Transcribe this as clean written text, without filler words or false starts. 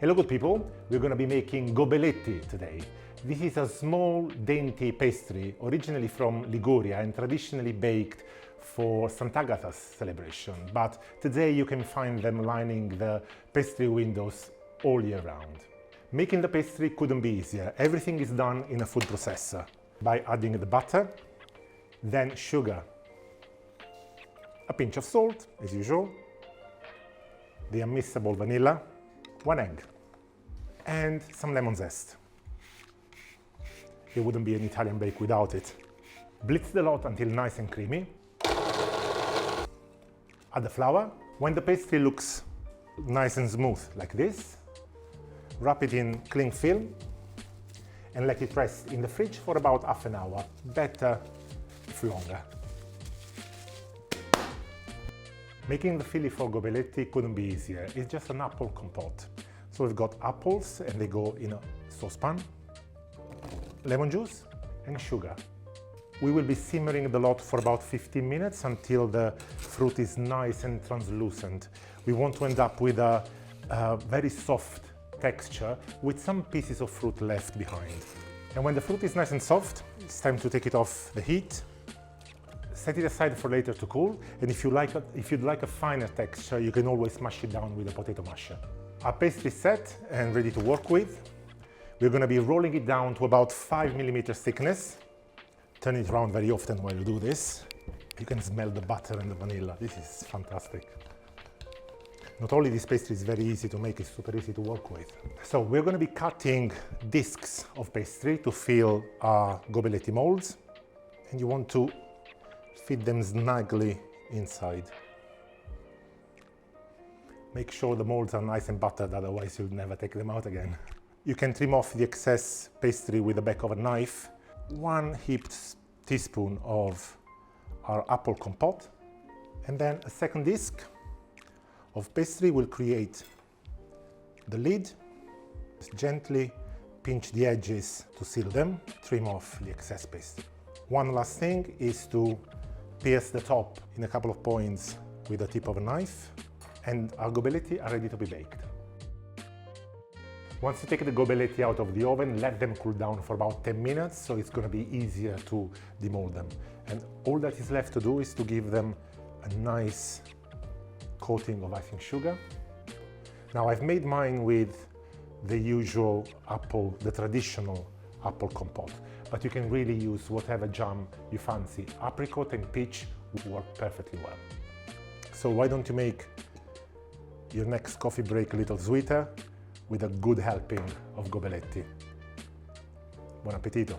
Hello good people, we're going to be making Gobeletti today. This is a small dainty pastry originally from Liguria and traditionally baked for Sant'Agata's celebration, but today you can find them lining the pastry windows all year round. Making the pastry couldn't be easier. Everything is done in a food processor by adding the butter, then sugar, a pinch of salt as usual, the unmissable vanilla, 1 egg, and some lemon zest. It wouldn't be an Italian bake without it. Blitz the lot until nice and creamy. Add the flour. When the pastry looks nice and smooth like this, wrap it in cling film and let it rest in the fridge for about half an hour, better if longer. Making the filling for Gobeletti couldn't be easier. It's just an apple compote. So we've got apples and they go in a saucepan, lemon juice and sugar. We will be simmering the lot for about 15 minutes until the fruit is nice and translucent. We want to end up with a very soft texture with some pieces of fruit left behind. And when the fruit is nice and soft, it's time to take it off the heat. Set it aside for later to cool, and if you'd like a finer texture, you can always mash it down with a potato masher. Our pastry is set and ready to work with. We're going to be rolling it down to about 5 millimeters thickness. Turn it around very often while you do this. You can smell the butter and the vanilla. This is fantastic. Not only this pastry is very easy to make, it's super easy to work with. So we're going to be cutting discs of pastry to fill our Gobeletti molds, and you want to fit them snugly inside. Make sure the molds are nice and buttered, otherwise you'll never take them out again. You can trim off the excess pastry with the back of a knife. 1 heaped teaspoon of our apple compote, and then a second disc of pastry will create the lid. Just gently pinch the edges to seal them, trim off the excess pastry. One last thing is to pierce the top in a couple of points with the tip of a knife, and our Gobeletti are ready to be baked. Once you take the Gobeletti out of the oven, let them cool down for about 10 minutes, so it's going to be easier to demold them. And all that is left to do is to give them a nice coating of icing sugar. Now I've made mine with the usual apple, the traditional apple compote, but you can really use whatever jam you fancy. Apricot and peach would work perfectly well. So why don't you make your next coffee break a little sweeter with a good helping of Gobeletti. Buon appetito!